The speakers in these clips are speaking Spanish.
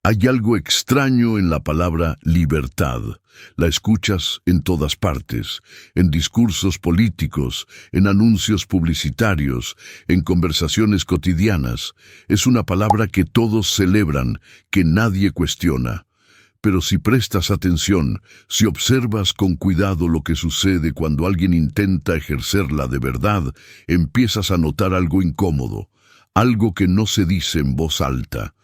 Hay algo extraño en la palabra libertad. La escuchas en todas partes, en discursos políticos, en anuncios publicitarios, en conversaciones cotidianas. Es una palabra que todos celebran, que nadie cuestiona. Pero si prestas atención, si observas con cuidado lo que sucede cuando alguien intenta ejercerla de verdad, empiezas a notar algo incómodo, algo que no se dice en voz alta.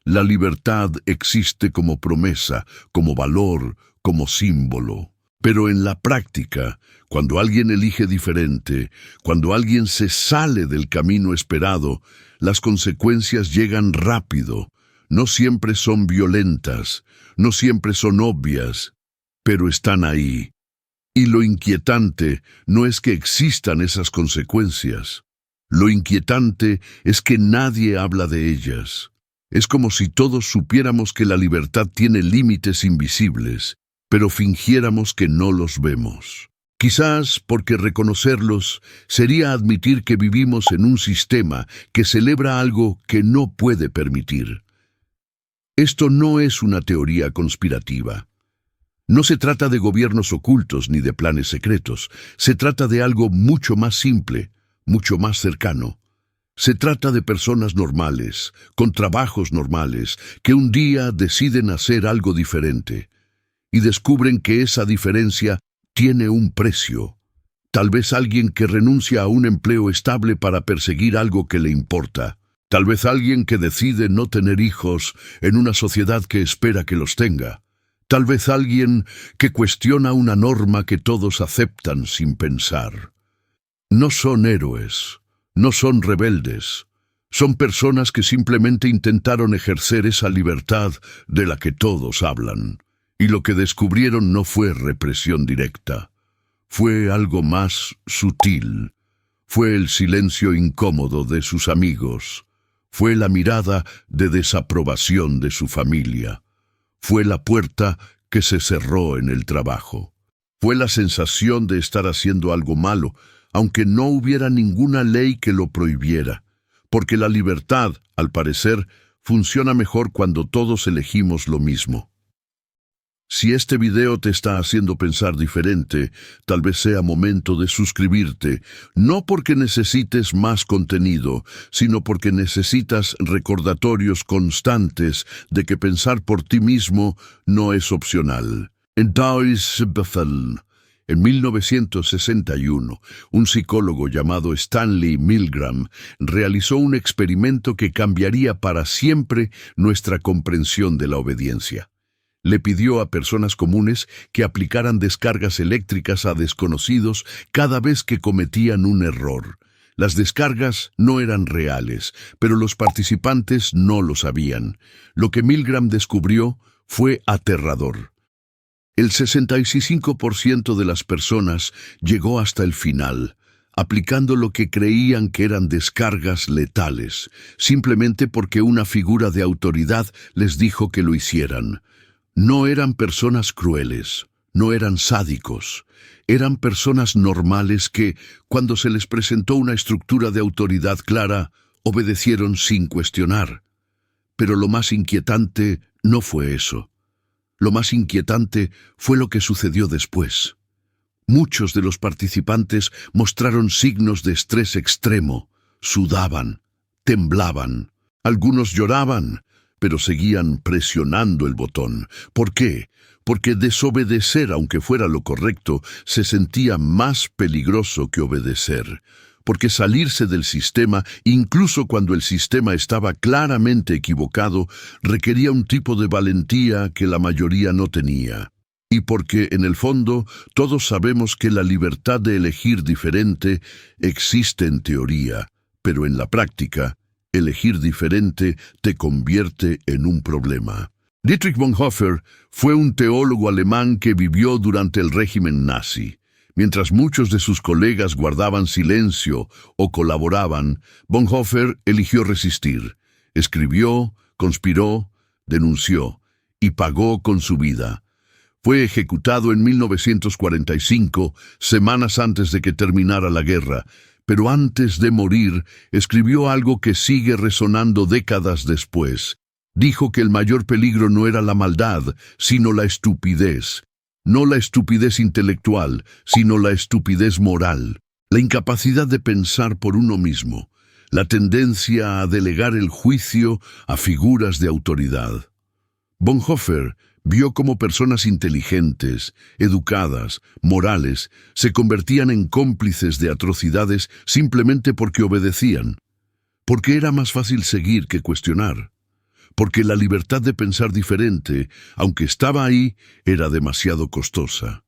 La libertad existe como promesa, como valor, como símbolo. Pero en la práctica, cuando alguien elige diferente, cuando alguien se sale del camino esperado, las consecuencias llegan rápido. No siempre son violentas, no siempre son obvias, pero están ahí. Y lo inquietante no es que existan esas consecuencias. Lo inquietante es que nadie habla de ellas. Es como si todos supiéramos que la libertad tiene límites invisibles, pero fingiéramos que no los vemos. Quizás porque reconocerlos sería admitir que vivimos en un sistema que celebra algo que no puede permitir. Esto no es una teoría conspirativa. No se trata de gobiernos ocultos ni de planes secretos. Se trata de algo mucho más simple, mucho más cercano. Se trata de personas normales, con trabajos normales, que un día deciden hacer algo diferente y descubren que esa diferencia tiene un precio. Tal vez alguien que renuncia a un empleo estable para perseguir algo que le importa. Tal vez alguien que decide no tener hijos en una sociedad que espera que los tenga. Tal vez alguien que cuestiona una norma que todos aceptan sin pensar. No son héroes. No son rebeldes, son personas que simplemente intentaron ejercer esa libertad de la que todos hablan. Y lo que descubrieron no fue represión directa, fue algo más sutil. Fue el silencio incómodo de sus amigos, fue la mirada de desaprobación de su familia, fue la puerta que se cerró en el trabajo, fue la sensación de estar haciendo algo malo, aunque no hubiera ninguna ley que lo prohibiera, porque la libertad, al parecer, funciona mejor cuando todos elegimos lo mismo. Si este video te está haciendo pensar diferente, tal vez sea momento de suscribirte, no porque necesites más contenido, sino porque necesitas recordatorios constantes de que pensar por ti mismo no es opcional. En 1961, un psicólogo llamado Stanley Milgram realizó un experimento que cambiaría para siempre nuestra comprensión de la obediencia. Le pidió a personas comunes que aplicaran descargas eléctricas a desconocidos cada vez que cometían un error. Las descargas no eran reales, pero los participantes no lo sabían. Lo que Milgram descubrió fue aterrador. El 65% de las personas llegó hasta el final, aplicando lo que creían que eran descargas letales, simplemente porque una figura de autoridad les dijo que lo hicieran. No eran personas crueles, no eran sádicos, eran personas normales que, cuando se les presentó una estructura de autoridad clara, obedecieron sin cuestionar. Pero lo más inquietante no fue eso. Lo más inquietante fue lo que sucedió después. Muchos de los participantes mostraron signos de estrés extremo, sudaban, temblaban, algunos lloraban, pero seguían presionando el botón. ¿Por qué? Porque desobedecer, aunque fuera lo correcto, se sentía más peligroso que obedecer. Porque salirse del sistema, incluso cuando el sistema estaba claramente equivocado, requería un tipo de valentía que la mayoría no tenía. Y porque, en el fondo, todos sabemos que la libertad de elegir diferente existe en teoría, pero en la práctica, elegir diferente te convierte en un problema. Dietrich Bonhoeffer fue un teólogo alemán que vivió durante el régimen nazi. Mientras muchos de sus colegas guardaban silencio o colaboraban, Bonhoeffer eligió resistir. Escribió, conspiró, denunció y pagó con su vida. Fue ejecutado en 1945, semanas antes de que terminara la guerra, pero antes de morir escribió algo que sigue resonando décadas después. Dijo que el mayor peligro no era la maldad, sino la estupidez. No la estupidez intelectual, sino la estupidez moral. La incapacidad de pensar por uno mismo. La tendencia a delegar el juicio a figuras de autoridad. Bonhoeffer vio cómo personas inteligentes, educadas, morales, se convertían en cómplices de atrocidades simplemente porque obedecían. Porque era más fácil seguir que cuestionar. Porque la libertad de pensar diferente, aunque estaba ahí, era demasiado costosa.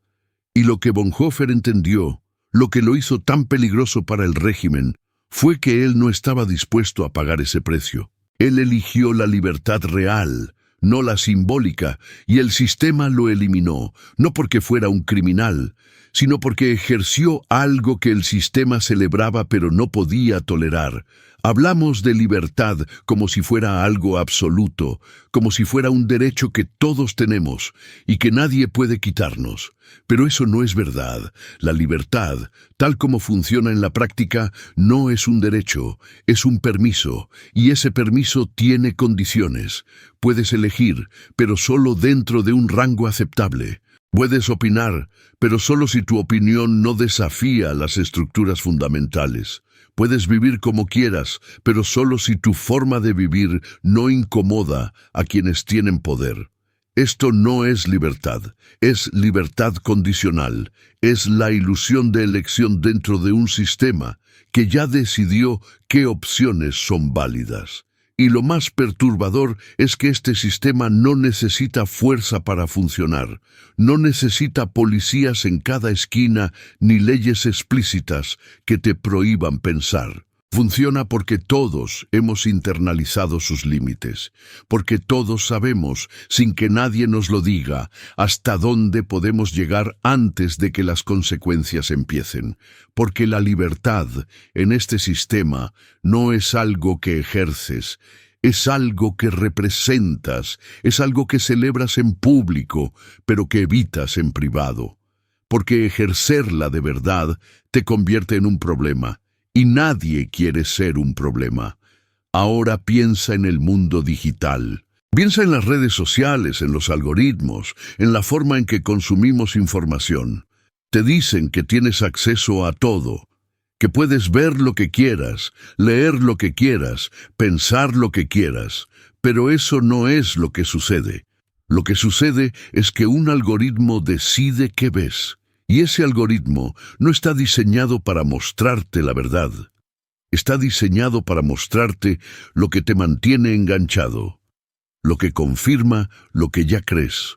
Y lo que Bonhoeffer entendió, lo que lo hizo tan peligroso para el régimen, fue que él no estaba dispuesto a pagar ese precio. Él eligió la libertad real, no la simbólica, y el sistema lo eliminó, no porque fuera un criminal, sino porque ejerció algo que el sistema celebraba pero no podía tolerar. Hablamos de libertad como si fuera algo absoluto, como si fuera un derecho que todos tenemos y que nadie puede quitarnos. Pero eso no es verdad. La libertad, tal como funciona en la práctica, no es un derecho, es un permiso, y ese permiso tiene condiciones. Puedes elegir, pero solo dentro de un rango aceptable. Puedes opinar, pero solo si tu opinión no desafía las estructuras fundamentales. Puedes vivir como quieras, pero solo si tu forma de vivir no incomoda a quienes tienen poder. Esto no es libertad, es libertad condicional, es la ilusión de elección dentro de un sistema que ya decidió qué opciones son válidas. Y lo más perturbador es que este sistema no necesita fuerza para funcionar, no necesita policías en cada esquina ni leyes explícitas que te prohíban pensar. Funciona porque todos hemos internalizado sus límites, porque todos sabemos, sin que nadie nos lo diga, hasta dónde podemos llegar antes de que las consecuencias empiecen, porque la libertad en este sistema no es algo que ejerces, es algo que representas, es algo que celebras en público, pero que evitas en privado, porque ejercerla de verdad te convierte en un problema. Y nadie quiere ser un problema. Ahora piensa en el mundo digital. Piensa en las redes sociales, en los algoritmos, en la forma en que consumimos información. Te dicen que tienes acceso a todo, que puedes ver lo que quieras, leer lo que quieras, pensar lo que quieras. Pero eso no es lo que sucede. Lo que sucede es que un algoritmo decide qué ves. Y ese algoritmo no está diseñado para mostrarte la verdad. Está diseñado para mostrarte lo que te mantiene enganchado, lo que confirma lo que ya crees,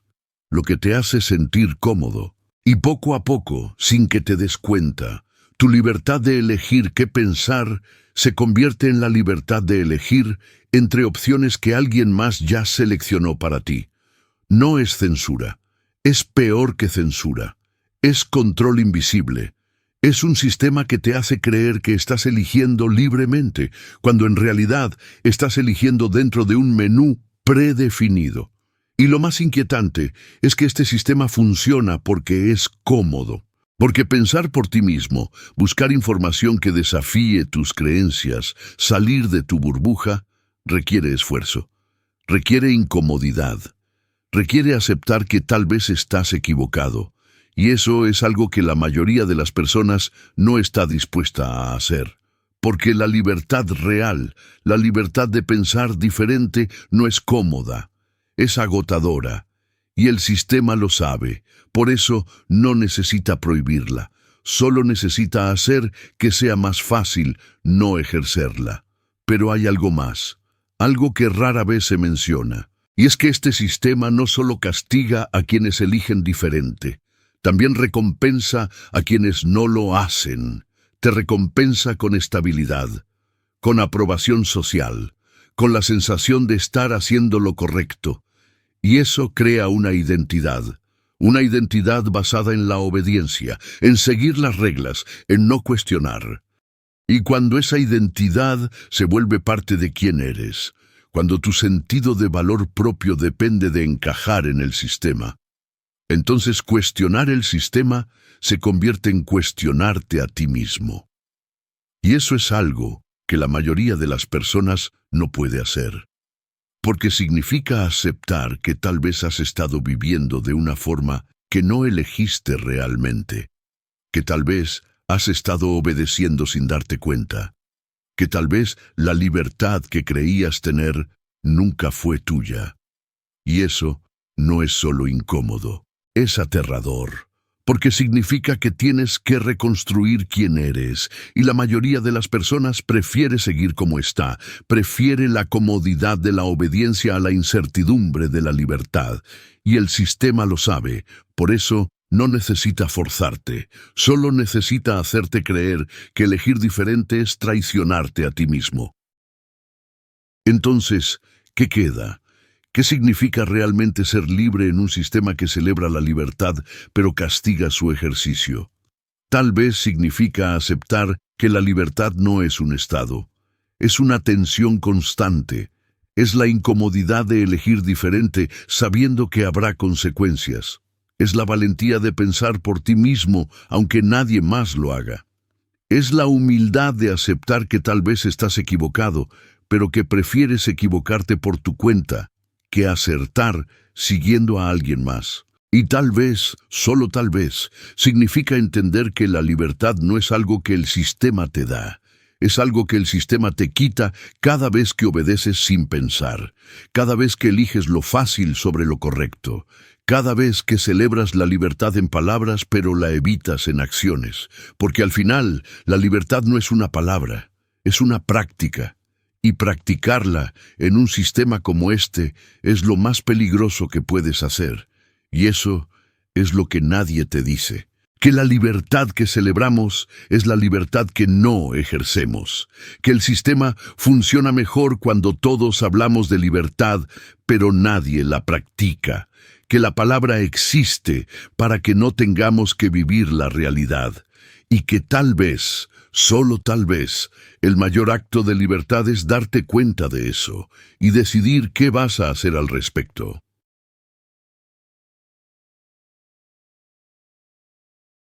lo que te hace sentir cómodo. Y poco a poco, sin que te des cuenta, tu libertad de elegir qué pensar se convierte en la libertad de elegir entre opciones que alguien más ya seleccionó para ti. No es censura, es peor que censura. Es control invisible. Es un sistema que te hace creer que estás eligiendo libremente, cuando en realidad estás eligiendo dentro de un menú predefinido. Y lo más inquietante es que este sistema funciona porque es cómodo. Porque pensar por ti mismo, buscar información que desafíe tus creencias, salir de tu burbuja, requiere esfuerzo. Requiere incomodidad. Requiere aceptar que tal vez estás equivocado. Y eso es algo que la mayoría de las personas no está dispuesta a hacer. Porque la libertad real, la libertad de pensar diferente, no es cómoda, es agotadora. Y el sistema lo sabe, por eso no necesita prohibirla, solo necesita hacer que sea más fácil no ejercerla. Pero hay algo más, algo que rara vez se menciona. Y es que este sistema no solo castiga a quienes eligen diferente, también recompensa a quienes no lo hacen. Te recompensa con estabilidad, con aprobación social, con la sensación de estar haciendo lo correcto. Y eso crea una identidad basada en la obediencia, en seguir las reglas, en no cuestionar. Y cuando esa identidad se vuelve parte de quién eres, cuando tu sentido de valor propio depende de encajar en el sistema, entonces cuestionar el sistema se convierte en cuestionarte a ti mismo. Y eso es algo que la mayoría de las personas no puede hacer. porque significa aceptar que tal vez has estado viviendo de una forma que no elegiste realmente, que tal vez has estado obedeciendo sin darte cuenta, que tal vez la libertad que creías tener nunca fue tuya. Y eso no es solo incómodo, es aterrador, porque significa que tienes que reconstruir quién eres, y la mayoría de las personas prefiere seguir como está, prefiere la comodidad de la obediencia a la incertidumbre de la libertad, y el sistema lo sabe, por eso no necesita forzarte, solo necesita hacerte creer que elegir diferente es traicionarte a ti mismo. Entonces, ¿qué queda? ¿Qué significa realmente ser libre en un sistema que celebra la libertad pero castiga su ejercicio? Tal vez significa aceptar que la libertad no es un estado, es una tensión constante, es la incomodidad de elegir diferente sabiendo que habrá consecuencias, es la valentía de pensar por ti mismo aunque nadie más lo haga, es la humildad de aceptar que tal vez estás equivocado, pero que prefieres equivocarte por tu cuenta que acertar siguiendo a alguien más. Y tal vez, solo tal vez, significa entender que la libertad no es algo que el sistema te da, es algo que el sistema te quita cada vez que obedeces sin pensar, cada vez que eliges lo fácil sobre lo correcto, cada vez que celebras la libertad en palabras pero la evitas en acciones, porque al final la libertad no es una palabra, es una práctica. Y practicarla en un sistema como este es lo más peligroso que puedes hacer. Y eso es lo que nadie te dice. Que la libertad que celebramos es la libertad que no ejercemos. Que el sistema funciona mejor cuando todos hablamos de libertad, pero nadie la practica. Que la palabra existe para que no tengamos que vivir la realidad. Y que tal vez, solo tal vez, el mayor acto de libertad es darte cuenta de eso y decidir qué vas a hacer al respecto.